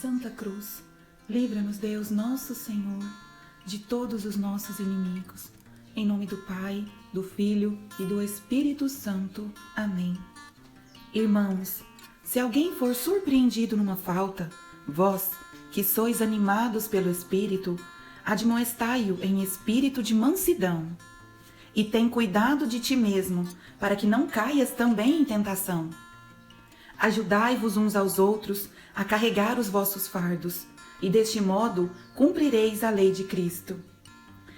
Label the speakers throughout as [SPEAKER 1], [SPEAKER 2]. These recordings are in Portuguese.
[SPEAKER 1] Santa Cruz, livra-nos, Deus nosso Senhor, de todos os nossos inimigos. Em nome do Pai, do Filho e do Espírito Santo. Amém. Irmãos, se alguém for surpreendido numa falta, vós, que sois animados pelo Espírito, admoestai-o em espírito de mansidão. E tem cuidado de ti mesmo, para que não caias também em tentação. Ajudai-vos uns aos outros a carregar os vossos fardos, e deste modo cumprireis a lei de Cristo.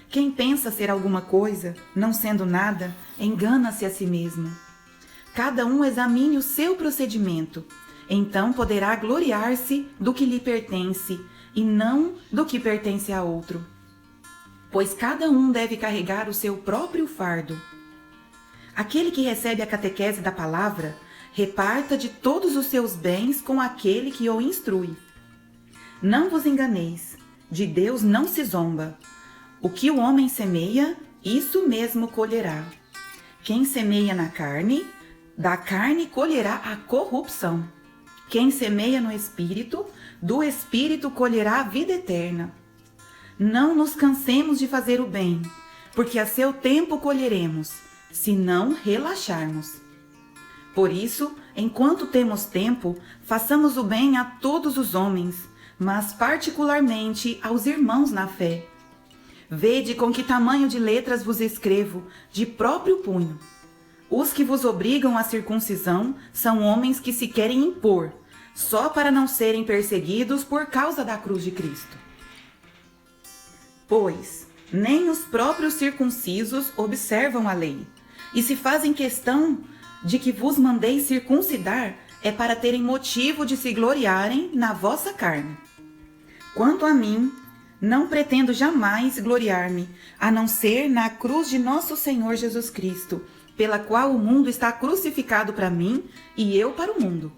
[SPEAKER 1] Quem pensa ser alguma coisa, não sendo nada, engana-se a si mesmo. Cada um examine o seu procedimento, então poderá gloriar-se do que lhe pertence, e não do que pertence a outro. Pois cada um deve carregar o seu próprio fardo. Aquele que recebe a catequese da palavra, reparta de todos os seus bens com aquele que o instrui. Não vos enganeis, de Deus não se zomba. O que o homem semeia, isso mesmo colherá. Quem semeia na carne, da carne colherá a corrupção. Quem semeia no Espírito, do Espírito colherá a vida eterna. Não nos cansemos de fazer o bem, porque a seu tempo colheremos, se não relaxarmos. Por isso, enquanto temos tempo, façamos o bem a todos os homens, mas particularmente aos irmãos na fé. Vede com que tamanho de letras vos escrevo, de próprio punho. Os que vos obrigam à circuncisão são homens que se querem impor, só para não serem perseguidos por causa da cruz de Cristo. Pois nem os próprios circuncisos observam a lei, e se fazem questão de que vos mandei circuncidar, é para terem motivo de se gloriarem na vossa carne. Quanto a mim, não pretendo jamais gloriar-me, a não ser na cruz de nosso Senhor Jesus Cristo, pela qual o mundo está crucificado para mim e eu para o mundo.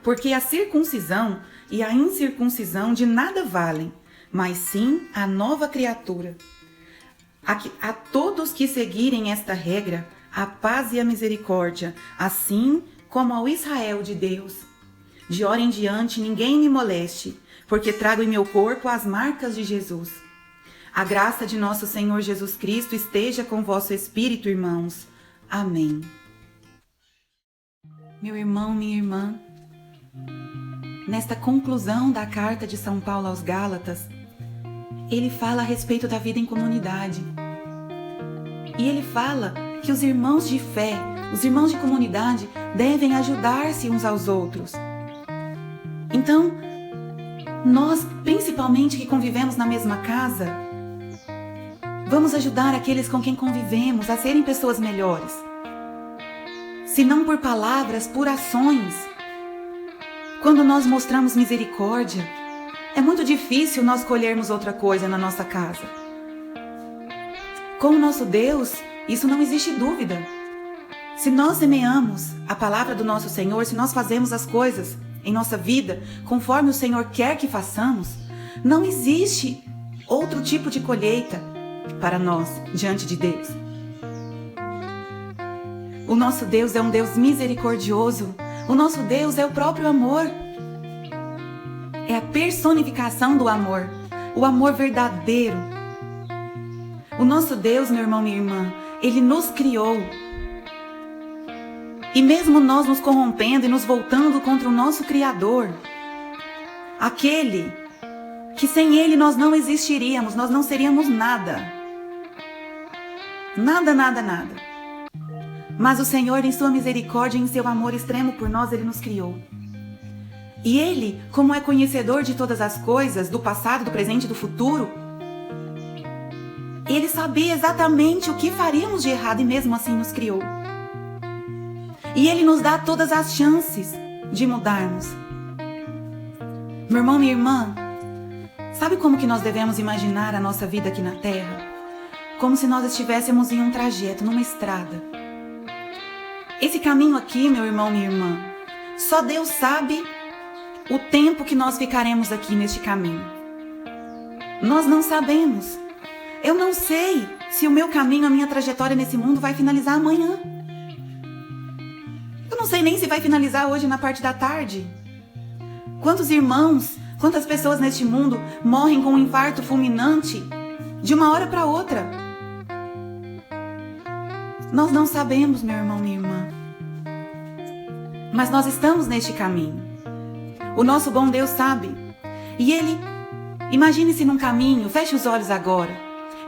[SPEAKER 1] Porque a circuncisão e a incircuncisão de nada valem, mas sim a nova criatura. A todos que seguirem esta regra, a paz e a misericórdia, assim como ao Israel de Deus. De hora em diante ninguém me moleste, porque trago em meu corpo as marcas de Jesus. A graça de nosso Senhor Jesus Cristo esteja com vosso espírito, irmãos. Amém. Meu irmão, minha irmã, nesta conclusão da carta de São Paulo aos Gálatas, ele fala a respeito da vida em comunidade. E ele fala que os irmãos de fé, os irmãos de comunidade, devem ajudar-se uns aos outros. Então, nós, principalmente que convivemos na mesma casa, vamos ajudar aqueles com quem convivemos a serem pessoas melhores. Se não por palavras, por ações. Quando nós mostramos misericórdia, é muito difícil nós colhermos outra coisa na nossa casa. Com o nosso Deus, isso não existe dúvida. Se nós semeamos a palavra do nosso Senhor, se nós fazemos as coisas em nossa vida conforme o Senhor quer que façamos, não existe outro tipo de colheita para nós diante de Deus. O nosso Deus é um Deus misericordioso. O nosso Deus é o próprio amor. É a personificação do amor, o amor verdadeiro. O nosso Deus, meu irmão, minha irmã, Ele nos criou. E mesmo nós nos corrompendo e nos voltando contra o nosso Criador, aquele que sem Ele nós não existiríamos, nós não seríamos nada. Nada, nada, nada. Mas o Senhor, em sua misericórdia e em seu amor extremo por nós, Ele nos criou. E Ele, como é conhecedor de todas as coisas, do passado, do presente e do futuro, Ele sabia exatamente o que faríamos de errado e mesmo assim nos criou. E Ele nos dá todas as chances de mudarmos. Meu irmão, minha irmã, sabe como que nós devemos imaginar a nossa vida aqui na Terra? Como se nós estivéssemos em um trajeto, numa estrada. Esse caminho aqui, meu irmão, minha irmã, só Deus sabe o tempo que nós ficaremos aqui neste caminho. Nós não sabemos. Eu não sei se o meu caminho, a minha trajetória nesse mundo vai finalizar amanhã. Eu não sei nem se vai finalizar hoje na parte da tarde. Quantos irmãos, quantas pessoas neste mundo morrem com um infarto fulminante de uma hora para outra? Nós não sabemos, meu irmão, minha irmã. Mas nós estamos neste caminho. O nosso bom Deus sabe. E Ele, imagine-se num caminho, feche os olhos agora.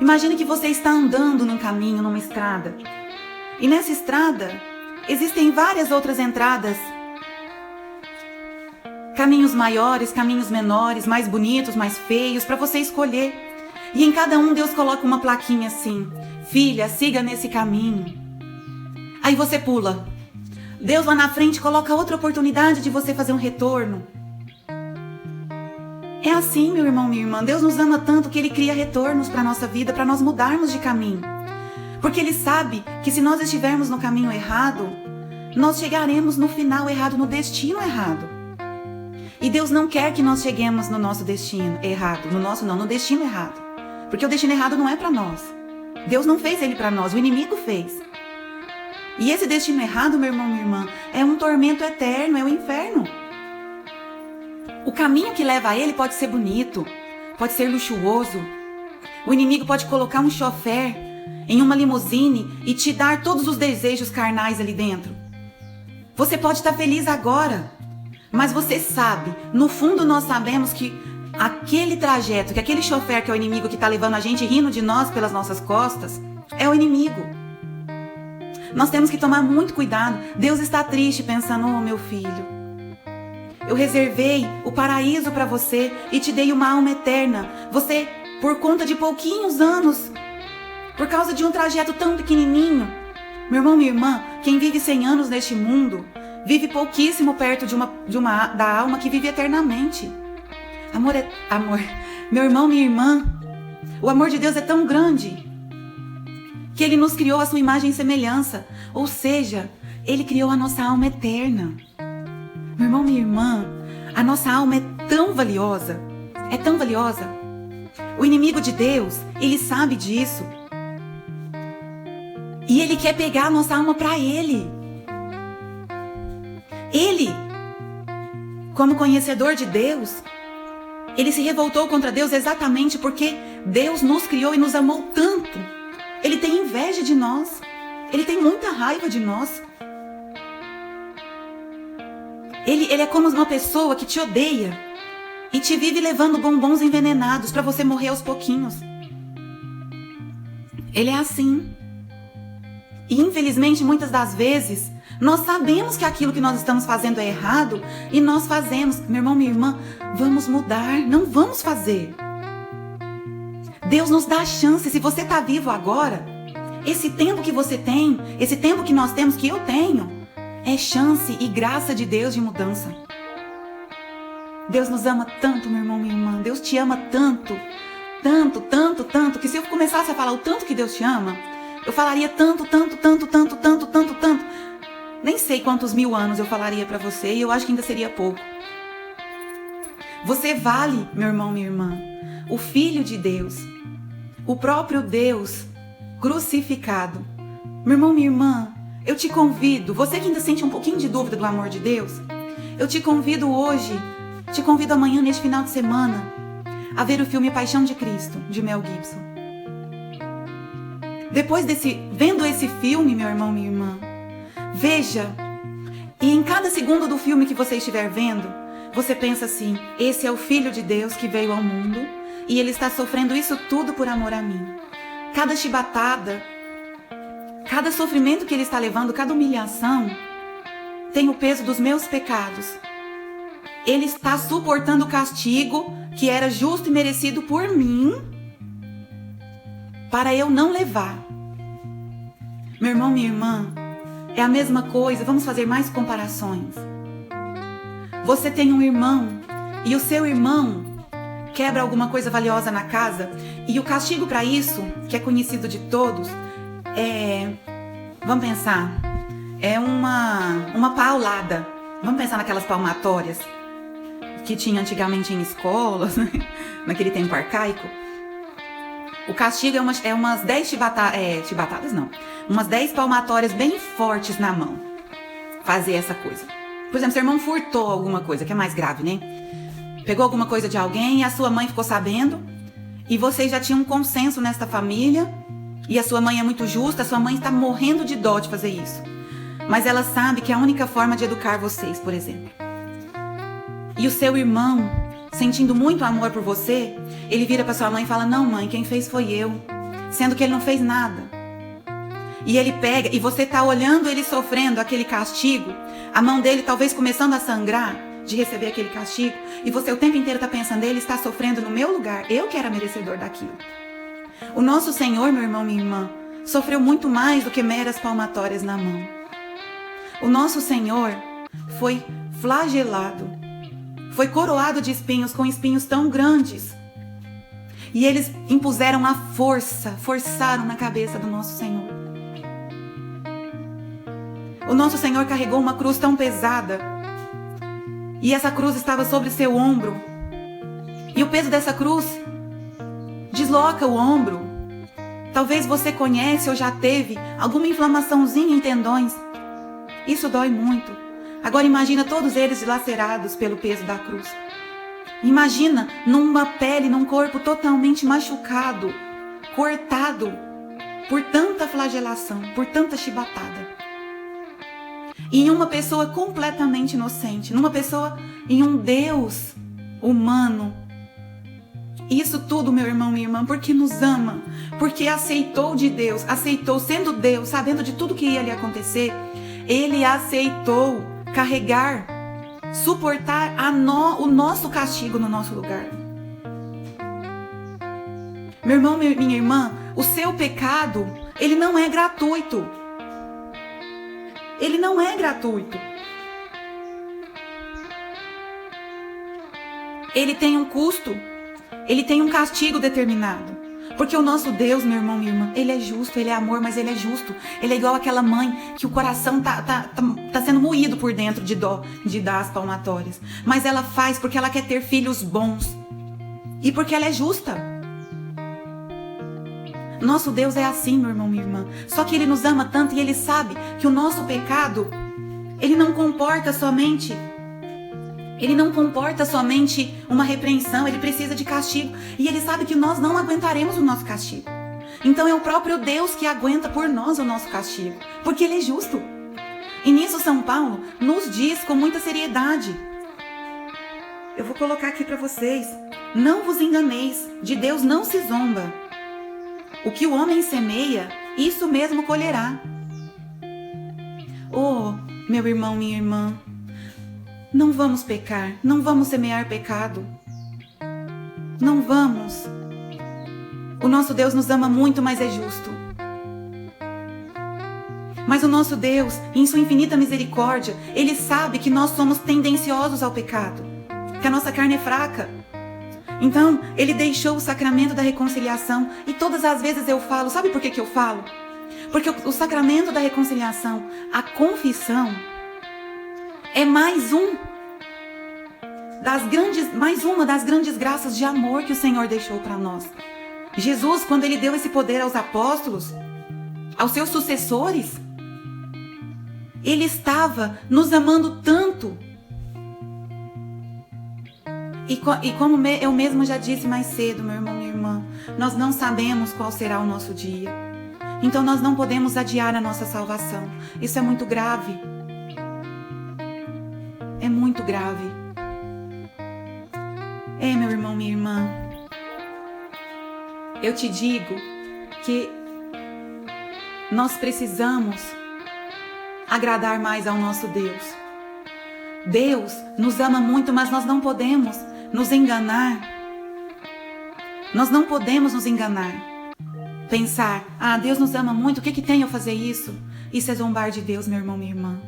[SPEAKER 1] Imagine que você está andando num caminho, numa estrada. E nessa estrada existem várias outras entradas. Caminhos maiores, caminhos menores, mais bonitos, mais feios, para você escolher. E em cada um Deus coloca uma plaquinha assim: filha, siga nesse caminho. Aí você pula. Deus lá na frente coloca outra oportunidade de você fazer um retorno. É assim, meu irmão, minha irmã. Deus nos ama tanto que Ele cria retornos para a nossa vida, para nós mudarmos de caminho. Porque Ele sabe que se nós estivermos no caminho errado, nós chegaremos no final errado, no destino errado. E Deus não quer que nós cheguemos no nosso destino errado. No destino errado. Porque o destino errado não é para nós. Deus não fez ele para nós, o inimigo fez. E esse destino errado, meu irmão, minha irmã, é um tormento eterno, é o inferno. O caminho que leva a ele pode ser bonito, pode ser luxuoso. O inimigo pode colocar um chofer em uma limusine e te dar todos os desejos carnais ali dentro. Você pode estar feliz agora, mas você sabe, no fundo nós sabemos que aquele trajeto, que aquele chofer que é o inimigo que está levando a gente rindo de nós pelas nossas costas, é o inimigo. Nós temos que tomar muito cuidado. Deus está triste pensando: oh, meu filho, eu reservei o paraíso para você e te dei uma alma eterna. Você, por conta de pouquinhos anos, por causa de um trajeto tão pequenininho. Meu irmão, minha irmã, quem vive 100 anos neste mundo, vive pouquíssimo perto da alma que vive eternamente. Amor. Meu irmão, minha irmã, o amor de Deus é tão grande que Ele nos criou à sua imagem e semelhança. Ou seja, Ele criou a nossa alma eterna. Meu irmão, minha irmã, a nossa alma é tão valiosa. É tão valiosa. O inimigo de Deus, ele sabe disso. E ele quer pegar a nossa alma para ele. Ele, como conhecedor de Deus, ele se revoltou contra Deus exatamente porque Deus nos criou e nos amou tanto. Ele tem inveja de nós. Ele tem muita raiva de nós. Ele é como uma pessoa que te odeia e te vive levando bombons envenenados para você morrer aos pouquinhos. Ele é assim. E infelizmente, muitas das vezes, nós sabemos que aquilo que nós estamos fazendo é errado e nós fazemos. Meu irmão, minha irmã, vamos mudar, não vamos fazer. Deus nos dá a chance. Se você está vivo agora, esse tempo que você tem, esse tempo que nós temos, que eu tenho, é chance e graça de Deus de mudança. Deus nos ama tanto, meu irmão, minha irmã. Deus te ama tanto, tanto, tanto, tanto, que se eu começasse a falar o tanto que Deus te ama, eu falaria tanto, tanto, tanto, tanto, tanto, tanto, tanto. Nem sei quantos 1000 anos eu falaria para você e eu acho que ainda seria pouco. Você vale, meu irmão, minha irmã, o Filho de Deus, o próprio Deus crucificado. Meu irmão, minha irmã, eu te convido, você que ainda sente um pouquinho de dúvida do amor de Deus, eu te convido hoje, te convido amanhã, neste final de semana, a ver o filme Paixão de Cristo, de Mel Gibson. Depois vendo esse filme, meu irmão, minha irmã, veja, e em cada segundo do filme que você estiver vendo, você pensa assim: esse é o Filho de Deus que veio ao mundo e ele está sofrendo isso tudo por amor a mim. Cada chibatada, cada sofrimento que ele está levando, cada humilhação, tem o peso dos meus pecados. Ele está suportando o castigo que era justo e merecido por mim, para eu não levar. Meu irmão, minha irmã, é a mesma coisa. Vamos fazer mais comparações. Você tem um irmão e o seu irmão quebra alguma coisa valiosa na casa e o castigo para isso, que é conhecido de todos, vamos pensar, é uma paulada. Vamos pensar naquelas palmatórias que tinha antigamente em escolas, naquele tempo arcaico. O castigo é umas 10 chibatadas, não. Umas 10 palmatórias bem fortes na mão. Fazer essa coisa. Por exemplo, seu irmão furtou alguma coisa, que é mais grave, né? Pegou alguma coisa de alguém e a sua mãe ficou sabendo. E vocês já tinham um consenso nesta família. E a sua mãe é muito justa, a sua mãe está morrendo de dó de fazer isso. Mas ela sabe que é a única forma de educar vocês, por exemplo. E o seu irmão, sentindo muito amor por você, ele vira para sua mãe e fala: não, mãe, quem fez foi eu. Sendo que ele não fez nada. E ele pega, e você tá olhando ele sofrendo aquele castigo, a mão dele talvez começando a sangrar de receber aquele castigo, e você o tempo inteiro tá pensando: ele está sofrendo no meu lugar, eu que era merecedor daquilo. O nosso Senhor, meu irmão, minha irmã, sofreu muito mais do que meras palmatórias na mão. O nosso Senhor foi flagelado, foi coroado de espinhos, com espinhos tão grandes. E eles impuseram a forçaram na cabeça do nosso Senhor. O nosso Senhor carregou uma cruz tão pesada, e essa cruz estava sobre seu ombro. E o peso dessa cruz desloca o ombro. Talvez você conhece ou já teve alguma inflamaçãozinha em tendões. Isso dói muito. Agora imagina todos eles dilacerados pelo peso da cruz. Imagina numa pele, num corpo totalmente machucado, cortado por tanta flagelação, por tanta chibatada. E em uma pessoa completamente inocente, numa pessoa, em um Deus humano. Isso tudo, meu irmão, minha irmã, porque nos ama, porque aceitou de Deus, aceitou sendo Deus, sabendo de tudo que ia lhe acontecer, ele aceitou carregar, suportar o nosso castigo no nosso lugar. Meu irmão, minha irmã, o seu pecado, ele não é gratuito. Ele não é gratuito. Ele tem um custo. Ele tem um castigo determinado. Porque o nosso Deus, meu irmão, minha irmã, ele é justo, ele é amor, mas ele é justo. Ele é igual aquela mãe que o coração tá sendo moído por dentro de dó, de dar as palmatórias. Mas ela faz porque ela quer ter filhos bons. E porque ela é justa. Nosso Deus é assim, meu irmão, minha irmã. Só que ele nos ama tanto e ele sabe que o nosso pecado, ele não comporta somente uma repreensão, ele precisa de castigo. E ele sabe que nós não aguentaremos o nosso castigo. Então é o próprio Deus que aguenta por nós o nosso castigo, porque ele é justo. E nisso São Paulo nos diz com muita seriedade. Eu vou colocar aqui para vocês: não vos enganeis, de Deus não se zomba. O que o homem semeia, isso mesmo colherá. Oh, meu irmão, minha irmã, não vamos pecar, não vamos semear pecado. Não vamos. O nosso Deus nos ama muito, mas é justo. Mas o nosso Deus, em sua infinita misericórdia, ele sabe que nós somos tendenciosos ao pecado, que a nossa carne é fraca. Então, ele deixou o sacramento da reconciliação. E todas as vezes eu falo, sabe por que eu falo? Porque o sacramento da reconciliação, a confissão, é mais uma das grandes graças de amor que o Senhor deixou para nós. Jesus, quando ele deu esse poder aos apóstolos, aos seus sucessores, ele estava nos amando tanto. E como eu mesma já disse mais cedo, meu irmão, minha irmã, nós não sabemos qual será o nosso dia. Então nós não podemos adiar a nossa salvação. Isso é muito grave. É muito grave. Meu irmão, minha irmã, eu te digo que nós precisamos agradar mais ao nosso Deus. Deus nos ama muito, mas nós não podemos nos enganar. Nós não podemos nos enganar. Pensar: Deus nos ama muito, o que tem eu fazer isso? Isso é zombar de Deus, meu irmão, minha irmã.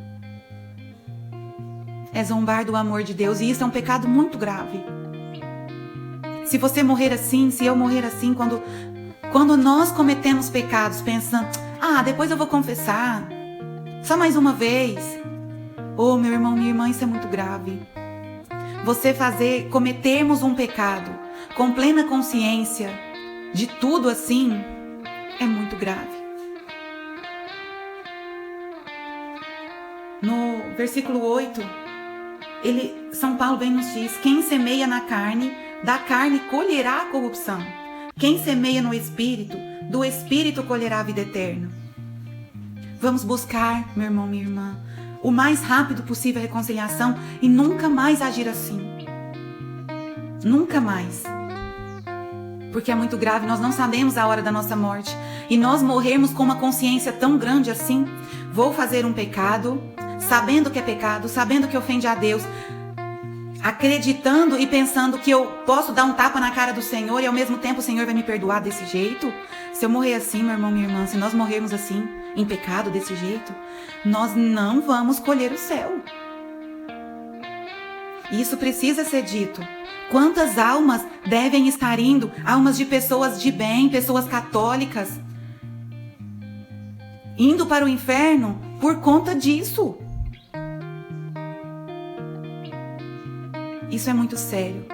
[SPEAKER 1] É zombar do amor de Deus, e isso é um pecado muito grave. Se você morrer assim, se eu morrer assim, quando nós cometemos pecados pensando: depois eu vou confessar, só mais uma vez. Oh, meu irmão, minha irmã, isso é muito grave. Cometermos um pecado com plena consciência de tudo assim, é muito grave. No versículo 8 São Paulo bem nos diz: quem semeia na carne, da carne colherá a corrupção. Quem semeia no Espírito, do Espírito colherá a vida eterna. Vamos buscar, meu irmão, minha irmã, o mais rápido possível a reconciliação e nunca mais agir assim. Nunca mais. Porque é muito grave, nós não sabemos a hora da nossa morte. E nós morrermos com uma consciência tão grande assim: vou fazer um pecado, sabendo que é pecado, sabendo que ofende a Deus, acreditando e pensando que eu posso dar um tapa na cara do Senhor e ao mesmo tempo o Senhor vai me perdoar desse jeito. Se eu morrer assim, meu irmão, minha irmã, se nós morrermos assim, em pecado desse jeito, nós não vamos colher o céu. Isso precisa ser dito. Quantas almas devem estar indo? Almas de pessoas de bem, pessoas católicas, indo para o inferno por conta disso. Isso é muito sério.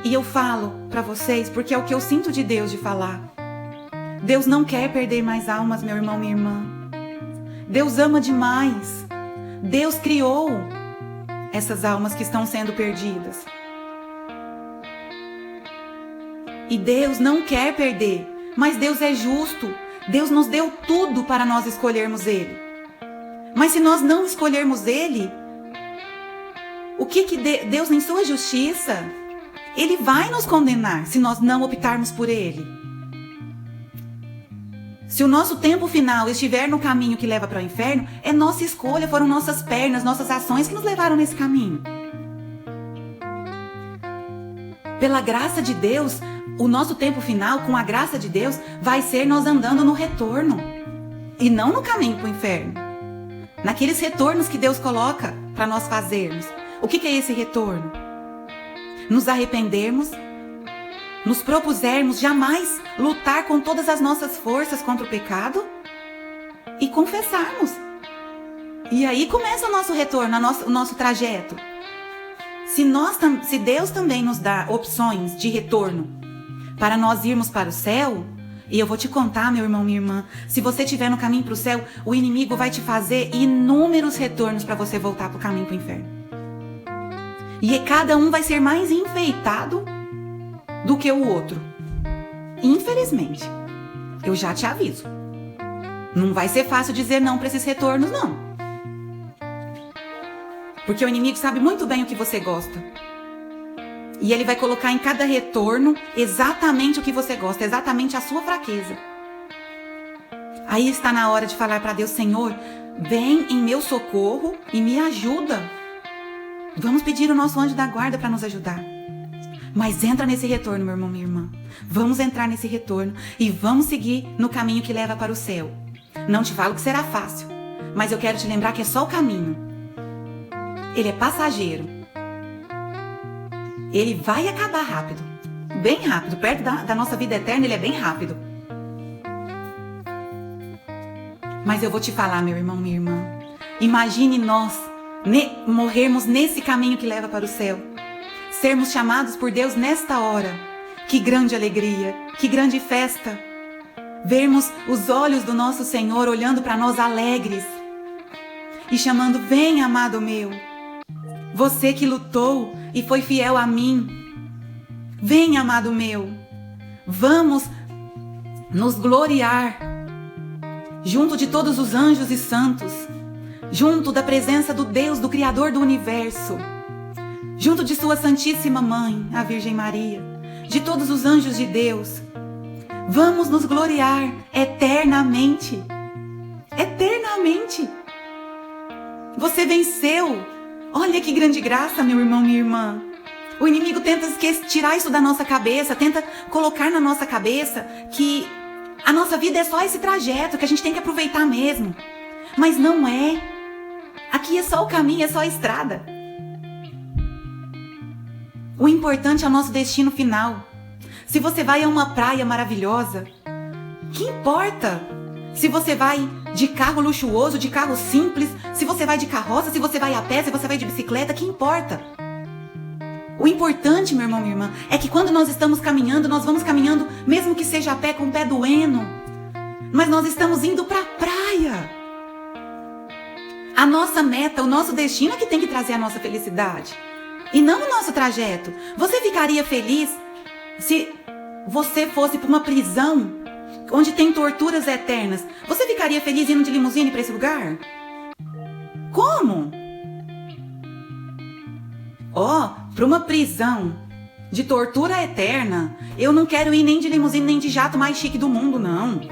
[SPEAKER 1] E eu falo para vocês porque é o que eu sinto de Deus de falar. Deus não quer perder mais almas, meu irmão, minha irmã. Deus ama demais. Deus criou essas almas que estão sendo perdidas. E Deus não quer perder, mas Deus é justo. Deus nos deu tudo para nós escolhermos Ele. Mas se nós não escolhermos Ele, o que Deus, em sua justiça, Ele vai nos condenar se nós não optarmos por Ele. Se o nosso tempo final estiver no caminho que leva para o inferno, é nossa escolha, foram nossas pernas, nossas ações que nos levaram nesse caminho. Pela graça de Deus, o nosso tempo final, com a graça de Deus, vai ser nós andando no retorno. E não no caminho para o inferno. Naqueles retornos que Deus coloca para nós fazermos. O que é esse retorno? Nos arrependermos, nos propusermos jamais lutar com todas as nossas forças contra o pecado e confessarmos. E aí começa o nosso retorno, o nosso trajeto. Se Deus também nos dá opções de retorno para nós irmos para o céu, e eu vou te contar, meu irmão, minha irmã, se você estiver no caminho para o céu, o inimigo vai te fazer inúmeros retornos para você voltar para o caminho para o inferno. E cada um vai ser mais enfeitado do que o outro. Infelizmente, eu já te aviso. Não vai ser fácil dizer não para esses retornos, não. Porque o inimigo sabe muito bem o que você gosta. E ele vai colocar em cada retorno exatamente o que você gosta, exatamente a sua fraqueza. Aí está na hora de falar para Deus: Senhor, vem em meu socorro e me ajuda. Vamos pedir o nosso anjo da guarda para nos ajudar. Mas entra nesse retorno, meu irmão, minha irmã. Vamos entrar nesse retorno e vamos seguir no caminho que leva para o céu. Não te falo que será fácil, mas eu quero te lembrar que é só o caminho. Ele é passageiro. Ele vai acabar rápido. Bem rápido. Perto da nossa vida eterna, ele é bem rápido. Mas eu vou te falar, meu irmão, minha irmã. Imagine nós morrermos nesse caminho que leva para o céu. Sermos chamados por Deus nesta hora. Que grande alegria. Que grande festa. Vermos os olhos do nosso Senhor olhando para nós alegres. E chamando: vem, amado meu. Você que lutou e foi fiel a mim. Vem, amado meu. Vamos nos gloriar junto de todos os anjos e santos, junto da presença do Deus, do Criador do Universo, junto de sua Santíssima Mãe, a Virgem Maria, de todos os anjos de Deus. Vamos nos gloriar eternamente. Eternamente. Você venceu. Olha que grande graça, meu irmão, minha irmã. O inimigo tenta tirar isso da nossa cabeça, tenta colocar na nossa cabeça que a nossa vida é só esse trajeto, que a gente tem que aproveitar mesmo. Mas não é. Aqui é só o caminho, é só a estrada. O importante é o nosso destino final. Se você vai a uma praia maravilhosa, que importa? Se você vai de carro luxuoso, de carro simples, se você vai de carroça, se você vai a pé, se você vai de bicicleta, que importa? O importante, meu irmão, minha irmã, é que quando nós estamos caminhando, nós vamos caminhando, mesmo que seja a pé, com o pé doendo, mas nós estamos indo para a praia. A nossa meta, o nosso destino é que tem que trazer a nossa felicidade. e não o nosso trajeto. Você ficaria feliz se você fosse para uma prisão onde tem torturas eternas? Você ficaria feliz indo de limusine para esse lugar? Como? Para uma prisão de tortura eterna, eu não quero ir nem de limusine nem de jato mais chique do mundo, não.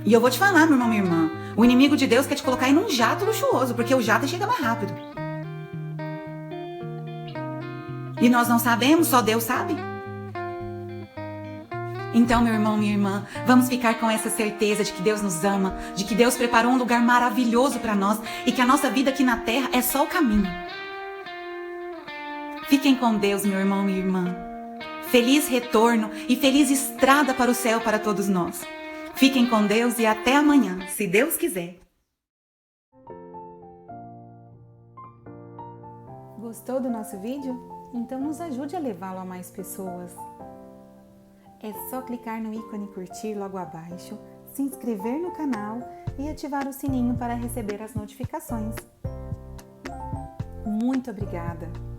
[SPEAKER 1] E eu vou te falar, meu irmão, minha irmã, o inimigo de Deus quer te colocar em um jato luxuoso, porque o jato chega mais rápido. E nós não sabemos, só Deus sabe. Então, meu irmão, minha irmã, vamos ficar com essa certeza de que Deus nos ama, de que Deus preparou um lugar maravilhoso para nós e que a nossa vida aqui na terra é só o caminho. Fiquem com Deus, meu irmão, minha irmã. Feliz retorno e feliz estrada para o céu para todos nós. Fiquem com Deus e até amanhã, se Deus quiser.
[SPEAKER 2] Gostou do nosso vídeo? Então nos ajude a levá-lo a mais pessoas. É só clicar no ícone curtir logo abaixo, se inscrever no canal e ativar o sininho para receber as notificações. Muito obrigada!